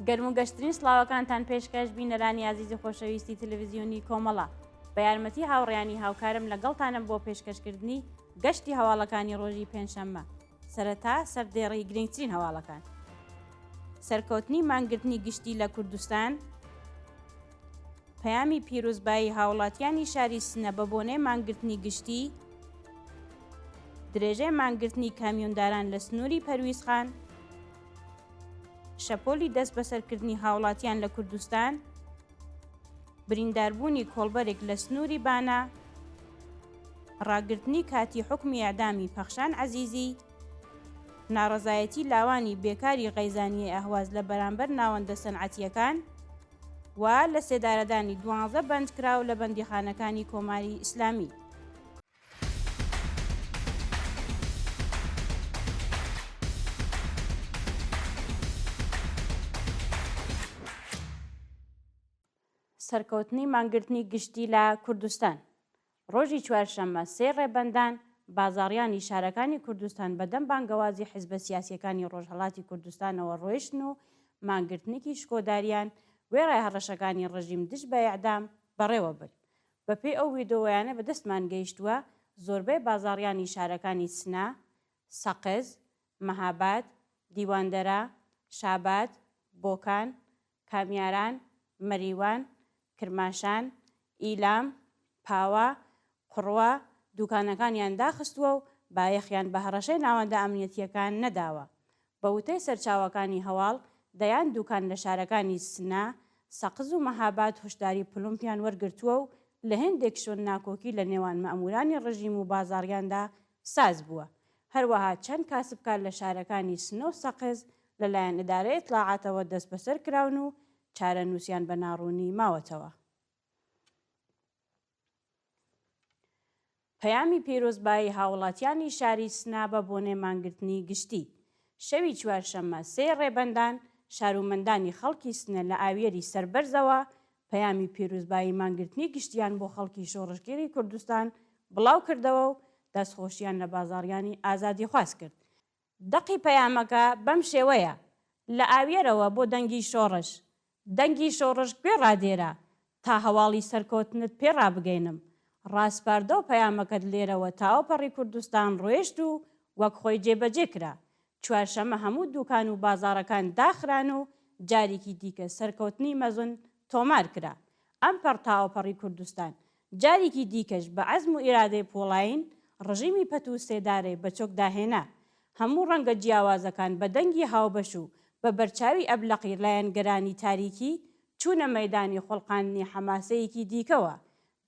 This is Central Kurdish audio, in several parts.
گەرموگەشترین سڵاوەکانتان پێشکەش بینەرانی عزیزی خۆشەویستی تەلەڤیزیۆنی کۆمەڵە بە یارمەتی هاوڕێیانی هاوکارم لەگەڵتانم بۆ پێشکەشکردنی گەشتی هەواڵەکانی ڕۆژی پێنجشەممە. سەرەتا سەردێڕی گرنگترین هەواڵەکان. سەرکەوتنی مانگرتنی گشتی لە کوردستان، پەیامی پیرۆزبایی هاوڵاتیانی شاری سنە بە بۆنەی مانگرتنی گشتی، درێژەی مانگرتنی کامیۆنداران لە سنووری پەرویزخان، شەپۆلی دەست بەسەرکردنی هاوڵاتیان لە کوردستان، برینداربوونی کۆڵبەرێک لە سنووری بانە، ڕاگرتنی کاتی حکمی ئەعدامی پەخشان عەزیزی، ناڕەزایەتی لاوانی بێکاری غەیزانیە ئەهواز لە بەرامبەر ناوەندە سەنعەتیەکان و لە سێدارەدانی 12 بەندکراو لە بەندیخانەکانی کۆماری ئیسلامی. سەرکەوتنی مانگرتنی گشتی لە کوردستان. ڕۆژی چوارشەممە 3 ڕێبەندان بازاڕیانی شارەکانی کوردستان بەدەم بانگەوازی حیزبە سیاسیەکانی ڕۆژهەڵاتی کوردستانەوە ڕۆیشتن و مانگرتنێکی شکۆداریان وێڕای هەڕەشەکانی ڕژیم دژ بە ئیعدام بەڕێوە برد. بەپێی ئەو ویدۆیانە بەدەستمان گەیشتووە زۆربەی بازاڕیانی شارەکانی سنە، سەقز، مەهاباد، دیواندەرە، شاباد، بۆکان، کامیاران، مەریوان، کرماشان، ئیلام، پاوە، قوڕوە دوکانەکانیان داخستووە و بایەخیان بە هەڕەشەی ناوەندە ئەمنیەتیەکان نەداوە. بە وتەی سەرچاوەکانی هەواڵ دەیان دوکان لە شارەکانی سنە، سەقز و مەهاباد هۆشداری پلومپیان وەرگرتووە و لە هێندێک شوێن ناکۆکی لە نێوان مەئمورانی ڕژیم و بازاڕیاندا ساز بووە. هەروەها چەند کاسبکار لە شارەکانی سنە و سەقز لەلایەن ئیدارەی ئیتلاعاتەوە دەست بەسەر کراون و چارەنووسیان بە ناڕوونی ماوەتەوە. پەیامی پیرۆزبایی هاوڵاتیانی شاری سنە بە بۆنەی مانگرتنی گشتی. شەوی چوارشەممە 3 ڕێبەندان شارومەندانی خەڵکی سنە لە ئاوێری سەربەرزەوە پەیامی پیرۆزبایی مانگرتنی گشتیان بۆ خەڵکی شۆڕشگیری کوردستان بڵاو کردەوە و دەستخۆشیان لە بازاڕیانی ئازادی خواست کرد. دەقی پەیامەکە بەم شێوەیە: لە ئاوێرەوە بۆ دەنگی شۆڕش، دەنگی شۆڕش گوێ ڕادێرە تا هەواڵی سەرکەوتنت پێ ڕابگەینم. ڕاستپاردە و پەیامەکەت لێرەوە تاوەپەڕی کوردستان ڕۆیشت و وەک خۆی جێبەجێ کرا. چوارشەممە هەموو دوکان و بازاڕەکان داخران و جارێکی دیکە سەرکەوتنی مەزن تۆمار کرا. ئەم پەڕ تاوەپەڕی کوردستان جارێکی دیکەش بە عەزم و ئیرادەی پۆڵاین ڕژیمی پەت و سێدارەی بەچۆک داهێنا. هەموو ڕەنگە جیاوازەکان بە دەنگی هاوبەش و بە بەرچاوی ئەبلەقی لایەنگەرانی تاریکی چوونە مەیدانی خۆڵقاندنی حەماسەیەکی دیکەوە.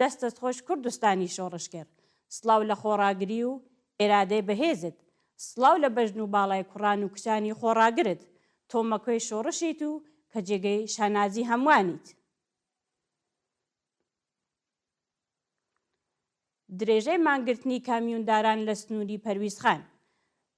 دەستت خۆش کوردستانی شۆڕشکەر، سڵاو لە خۆڕاگری و ئێرادەی بەهێزت، سڵاو لە بەژن و باڵای کوڕان و کچانی خۆڕاگرت، تۆمەکۆی شۆڕشیت و کە جێگەی شانازی هەمووانیت. درێژەی مانگرتنی کامیۆنداران لە سنووری پەرویزخان.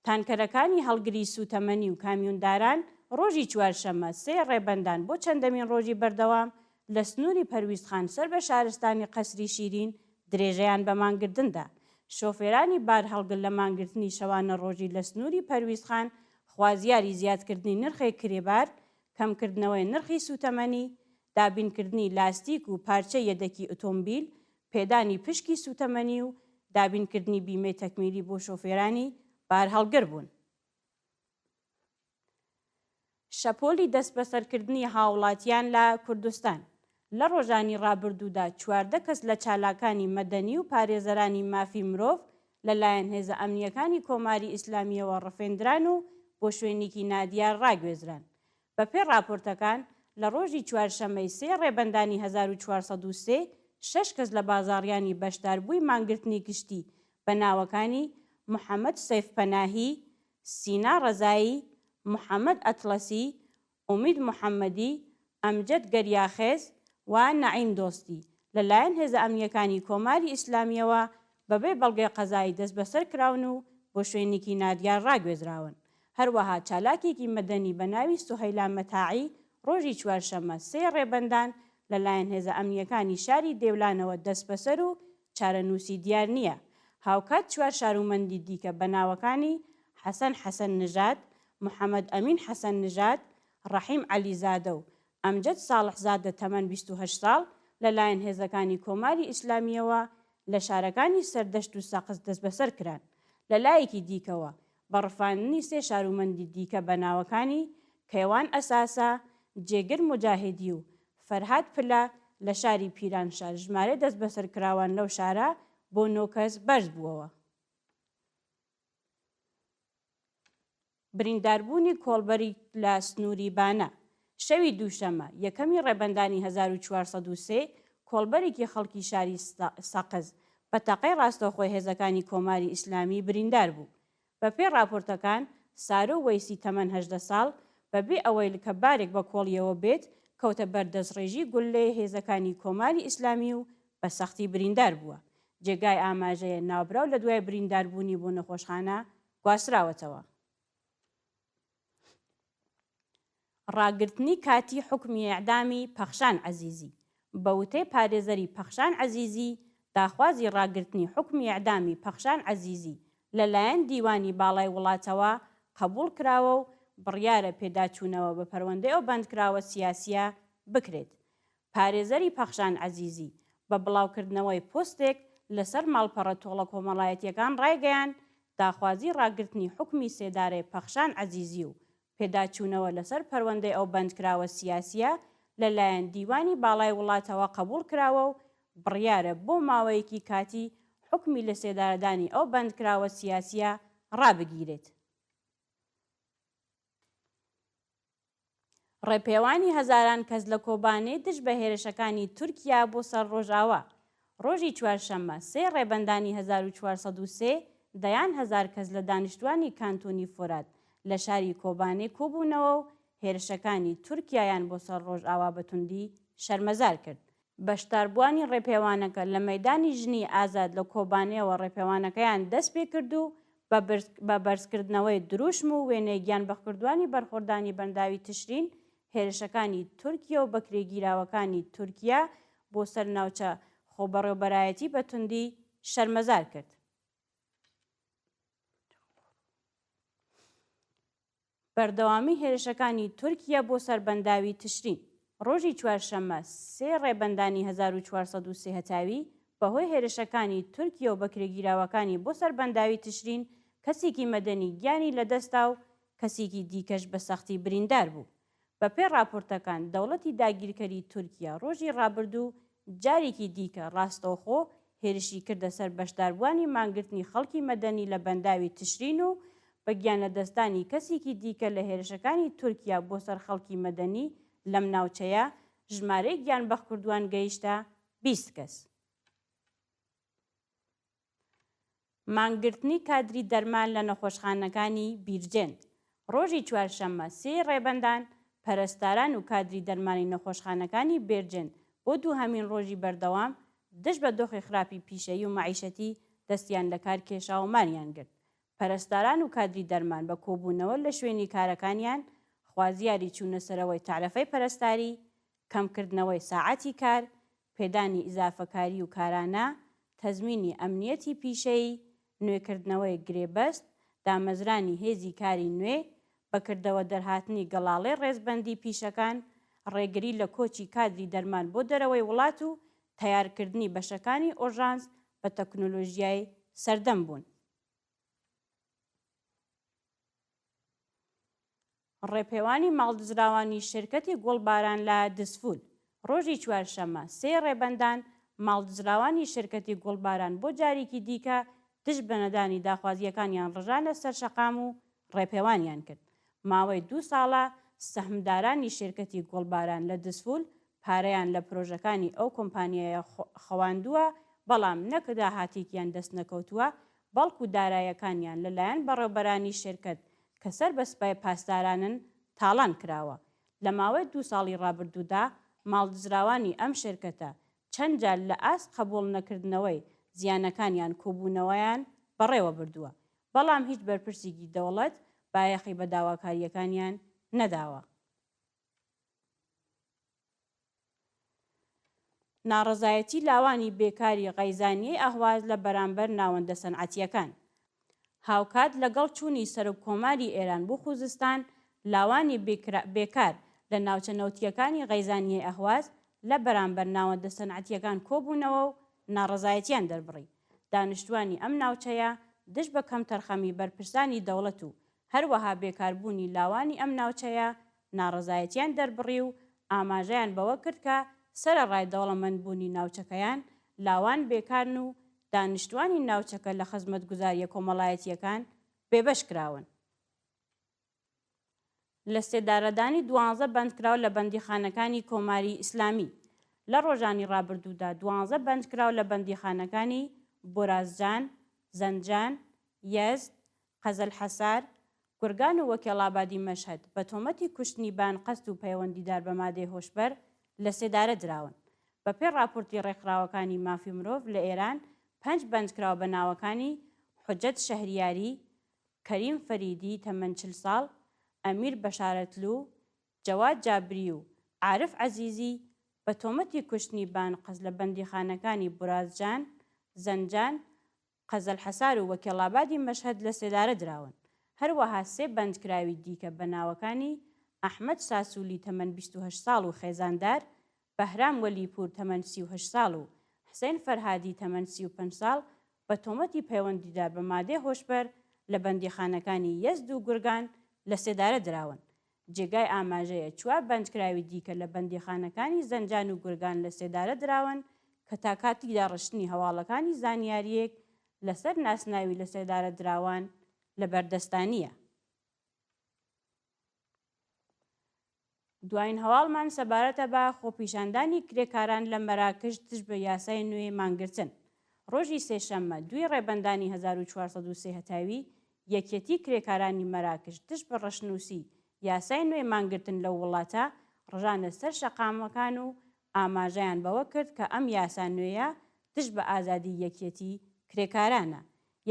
تانکەرەکانی هەڵگری سوتەمەنی و کامیۆنداران ڕۆژی چوارشەممە 3 ڕێبەندان بۆ چەندەمین ڕۆژی بەردەوام لە سنووری پەرویزخان سەر بە شارستانی قەسری شیرین درێژەیان بە مانگرتندا. شۆفێرانی بار هەڵگر لە مانگرتنی شەوانە ڕۆژی لە سنووری پەرویزخان خوازیاری زیادکردنی نرخی کرێبار، کەمکردنەوەی نرخی سوتەمەنی، دابینکردنی لاستیک و پارچە یەدەکی ئۆتۆمبیل، پێدانی پشکی سوتەمەنی و دابینکردنی بیمەی تەکمیلی بۆ شۆفێرانی بار هەڵگر بوون. شەپۆلی دەست بەسەرکردنی هاوڵاتیان لە کوردستان. لە ڕۆژانی ڕابردوودا 14 کەس لە چالاکانی مەدەنی و پارێزەرانی مافی مرۆڤ لەلایەن هێزە ئەمنیەکانی کۆماری ئیسلامیەوە ڕفێندران و بۆ شوێنێکی نادیار ڕاگوێزران. بەپێی راپۆرتەکان لە ڕۆژی چوارشەممەی 3 ڕێبەندانی 1403 6 کەس لە بازاڕیانی بەشداربووی مانگرتنی گشتی بە ناوەکانی محەممەد سەیفپەناهی، سینا ڕەزایی، محەممەد ئەتڵەسی، ئومید محەممەدی، ئەمجەد گەریاخێز و نەعیم دۆستی لەلایەن هێزە ئەمنیەکانی کۆماری ئیسلامیەوە بەبێ بەڵگەی قەزایی دەست بەسەر کراون و بۆ شوێنێکی نادیار ڕاگوێزراون. هەروەها چالاکێکی مەدەنی بە ناوی سوهەیلا مەتاعی ڕۆژی چوارشەممە 3 ڕێبەندان لەلایەن هێزە ئەمنیەکانی شاری دێولانەوە دەست بەسەر و چارەنووسی دیار نییە. هاوکات 4 شارومەندی دیکە بە ناوەکانی حەسەن حەسەن نژاد، محەممەد ئەمین حەسەن نژاد، ڕەحیم عەلیزادە و ئەمجەد ساڵحزادە تەمەن 28 ساڵ لەلایەن هێزەکانی کۆماری ئیسلامیەوە لە شارەکانی سەردەشت و سەقز دەست بەسەر کران. لەلایەکی دیکەوە بەڕفاندنی سێ شارومەندی دیکە بە ناوەکانی کەیوان ئەساسە، جێگر موجاهیدی و فەرهاد پلە لە شاری پیرانشار ژمارە دەست بەسەر کراوان لەو شارە بۆ 9 کەس بەرز بووەوە. برینداربوونی کۆڵبەری لە سنووری بانە. شەوی دووشەمە یەکەمی ڕێبەندانی 1403 کۆڵبەرێکی خەڵکی شاری سەقز بە تەقەی ڕاستەوخۆی هێزەکانی کۆماری ئیسلامی بریندار بوو. بەپێی راپۆرتەکان سارۆ وەیسی تەمەن 18 ساڵ بەبێ ئەوەی کە بارێک بە کۆڵیەوە بێت کەوتە بەردەستڕێژی گولەی هێزەکانی کۆماری ئیسلامی و بە سەختی بریندار بووە. جێگای ئاماژەیە ناوبراو لە دوای برینداربوونی بۆ نەخۆشخانە گواستراوەتەوە. ڕاگررتنی کاتی حکمی ئیعدامی پەخشان عەزیزی. بە وتەی پارێزەری پەخشان عەزیزی داخوازی ڕاگررتنی حکمی ئیعدامی پەخشان عەزیزی لەلایەن دیوانی باڵای وڵاتەوە قبوڵ کراوە و بڕیارە پێداچوونەوە بە پەروەندەی ئەو بەندکراوە سیاسیە بکرێت. پارێزەری پەخشان عەزیزی بە بڵاوکردنەوەی پۆستێک لەسەر ماڵپەڕە تۆڵە کۆمەڵایەتیەکان ڕایگەیان داخوازی ڕاگررتنی حکمی سێدارەی پەخشان عەزیزی و پێداچوونەوە لەسەر پەروەندەی ئەو بەندکراوە سیاسیە لەلایەن دیوانی باڵای وڵاتەوە قبوڵ کراوە و بڕیارە بۆ ماوەیەکی کاتی حکمی لە سێدارەدانی ئەو بەندکراوە سیاسیە ڕابگیرێت. ڕێپێوانی هەزاران کەس لە کۆبانێ دژ بە هێرشەکانی تورکیا بۆ سەر ڕۆژاوە. ڕۆژی چوارشەممە سێ ڕێبەندانی 1403 دەیان هەزار کەس لە دانیشتوانی کانتۆنی فۆرات لە شاری کۆبانێ کۆبوونەوە و هێرشەکانی تورکیایان بۆ سەر ڕۆژئاوا بەتوندی شەرمەزار کرد. بەشداربووانی ڕێپێوانەکە لە مەیدانی ژنی ئازاد لە کۆبانێەوە ڕێپێوانەکەیان دەست پێ کرد و بە بەرزکردنەوەی دروشم و وێنەی گیانبەخکردوانی بەرخۆردانی بەنداوی تشرین هێرشەکانی تورکیا و بەکرێگیراوەکانی تورکیا بۆ سەر ناوچە خۆبەڕێوەبەرایەتی بەتوندی شەرمەزار کرد. بەردەوامی هێرشەکانی تورکیا بۆ سەر بەنداوی تشرین. ڕۆژی چوارشەممە سێ ڕێبەندانی 1403 هەتاوی بەهۆی هێرشەکانی تورکیا و بەکرێگیراوەکانی بۆ سەر بەنداوی تشرین کەسێکی مەدەنی گیانی لەدەستا و کەسێکی دیکەش بە سەختی بریندار بوو. بەپێی راپۆرتەکان دەوڵەتی داگیرکەری تورکیا ڕۆژی ڕابردوو جارێکی دیکە ڕاستەوخۆ هێرشی کردە سەر بەشداربووانی مانگرتنی خەڵکی مەدەنی لە بەنداوی تشرین و بە گیانەدەستانی کەسێکی دیکە لە هێرشەکانی تورکیا بۆ سەر خەڵکی مەدەنی لەم ناوچەیە ژمارەی گیانبەخکردووان گەیشتە 20 کەس. مانگرتنی کادری دەرمان لە نەخۆشخانەکانی بیرجێن. ڕۆژی چوارشەممە سێ ڕێبەندان پەرستاران و کادری دەرمانی نەخۆشخانەکانی بێرجێن بۆ دووهەمین ڕۆژی بەردەوام دژ بە دۆخی خراپی پیشەیی و مەعیشەتی دەستیان لە کار کێشا و مانیان گرت. پەرستاران و کادری دەرمان بە کۆبوونەوە لە شوێنی کارەکانیان خوازیاری چوونە سەرەوەی تعرفەی پەرستاری، کەمکردنەوەی ساعەتی کار، پێدانی ئیزافەکاری و کارانە، تەزمینی ئەمنیەتی پیشەیی، نوێکردنەوەی گرێبەست، دامەزرانی هێزی کاری نوێ، بەکردەوە دەرهاتنی گەڵاڵەی ڕێزبەندی پیشەکان، ڕێگری لە کۆچی کادری دەرمان بۆ دەرەوەی وڵات و تەیارکردنی بەشەکانی ئۆژانس بە تەکنۆلۆژیای سەردەم بوون. ڕێپێوانی ماڵدزراوانی شرکەتی گوڵباران لە دسفول. ڕۆژی چوارشەممە سێ ڕێبەندان ماڵدزراوانی شرکەتی گوڵباران بۆ جارێکی دیکە دژ بە نەدانی داخوازیەکانیان ڕژانە سەر شەقام و ڕێپێوانیان کرد. ماوەی 2 ساڵە سەهمدارانی شرکەتی گوڵباران لە دسفول پارەیان لە پرۆژەکانی ئەو کۆمپانیایە خەواندووە، بەڵام نەکە داهاتێکیان دەست نەکەوتووە، بەڵکو دارایەکانیان لەلایەن بەڕێوەبەرانی شرکەت کە سەر بە سپای پاسدارانن تاڵان کراوە. لە ماوەی 2 ساڵی ڕابردوودا ماڵدزراوانی ئەم شرکەتە چەند جار لە ئاست قبوڵ نەکردنەوەی زیانەکانیان کۆبوونەوەیان بەڕێوە بردووە، بەڵام هیچ بەرپرسێکی دەوڵەت بایەخی بە داواکاریەکانیان نەداوە. ناڕەزایەتی لاوانی بێکاری غەیزانیەی ئەهواز لە بەرامبەر ناوەندە سەنعەتیەکان. هاوکات لەگەڵ چوونی سەرۆک کۆماری ئێران بۆ خوزستان لاوانی بێکار لە ناوچە نەوتیەکانی غەیزانیە ئەهواز لە بەرامبەر ناوەندە سەنعەتیەکان کۆبوونەوە و ناڕەزایەتیان دەربڕی. دانیشتوانی ئەم ناوچەیە دشت بە کەم تەرخەمی بەرپرسانی دەوڵەت و هەروەها بێکاربوونی لاوانی ئەم ناوچەیە ناڕەزایەتیان دەربڕی و ئاماژەیان بەوە کرد کە سەرەڕای دەوڵەمەندبوونی ناوچەکەیان لاوان بێکارن و دانیشتوانی ناوچەکە لە خزمەتگوزاریە کۆمەڵایەتیەکان بێبەش کراون. لە سێدارەدانی 12 بەندکراو لە بەندیخانەکانی کۆماری ئیسلامی. لە ڕۆژانی ڕابردوودا 12 بەندکراو لە بەندیخانەکانی بۆرازجان، زەنجان، یەزد، قەزەلحەسار، گورگان و وەکێڵابادی مەشهەد بە تۆمەتی کوشتنی بانقەست و پەیوەندیدار بە مادەی هۆشبەر لە سێدارە دراون. بەپێی راپۆرتی ڕێکخراوەکانی مافی مرۆڤ لە ئێران 5 بەندکراو بە ناوەکانی حوجەت شەهریاری، کەریم فەریدی تەمەن 40 ساڵ، ئەمیر بەشارەتلو، جەواد جابری و عارف عەزیزی بە تۆمەتی کوشتنی بانقەست لە بەندیخانەکانی بۆرازجان، زەنجان، قەزەلحەسار و وەکێڵابادی مەشهەد لە سێدارە دراون. هەروەها 3 بەندکراوی دیکە بە ناوەکانی ئەحمەد ساسوولی تەمەن 28 ساڵ و خێزاندار، بەهرام وەلیپور تەمەن 38 ساڵ و حسین فەرهادی تەمەن 35 ساڵ بە تۆمەتی پەیوەندیدار بە مادەی هۆشبەر لە بەندیخانەکانی یەزد و گورگان لە سێدارە دراون. جێگای ئاماژەیە 4 بەندکراوی دیکە لە بەندیخانەکانی زەنجان و گورگان لە سێدارە دراون کە تا کاتی داڕشتنی هەواڵەکانی زانیاریەک لەسەر ناسناوی لە سێدارە دراوان لە بەردەستانیە. دوایین هەواڵمان سەبارەتە بە خۆپیشاندانی کرێکاران لە مەراکش تشت بە یاسای نوێ مانگرتن. ڕۆژی سێشەممە 2 ڕێبەندانی 1403 هەتاوی یەکێتی کرێکارانی مەراکش تشت بە ڕەشنووسی یاسای نوێ مانگرتن لە وڵاتە ڕژانە سەر شەقامەکان و ئاماژەیان بەوە کرد کە ئەم یاسا نوێیە تشت بە ئازادی یەکێتی کرێکارانە.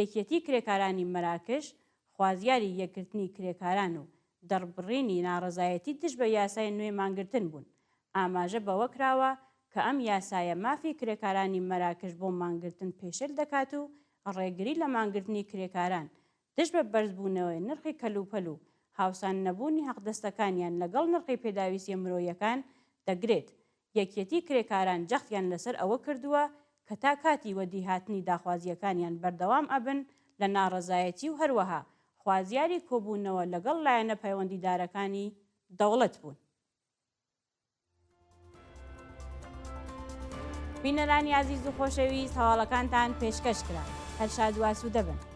یەکێتی کرێکارانی مەراکش خوازیاری یەکگرتنی کرێکاران و دەربڕینی ناڕەزایەتی تشت بە یاسای نوێ مانگرتن بوون. ئاماژە بەوە کراوە کە ئەم یاسایە مافی کرێکارانی مەراکش بۆ مانگرتن پێشل دەکات و ڕێگری لە مانگرتنی کرێکاران تشت بە بەرزبوونەوەی نرخی کەلوپەل و هاوسان نەبوونی حەقدەستەکانیان لەگەڵ نرخی پێداویستیە مرۆیەکان دەگرێت. یەکێتی کرێکاران جەختیان لەسەر ئەوە کردووە کە تا کاتی وەدی هاتنی داخوازیەکانیان بەردەوام ئەبن لە ناڕەزایەتی و هەروەها خوازیاری کۆبوونەوە لەگەڵ لایەنە پەیوەندیدارەکانی دەوڵەت بوون. بینەرانی عەزیز و خۆشەویست، هەواڵەکانتان پێشکەش کرا. هەر شاد و ئاسوودە بن.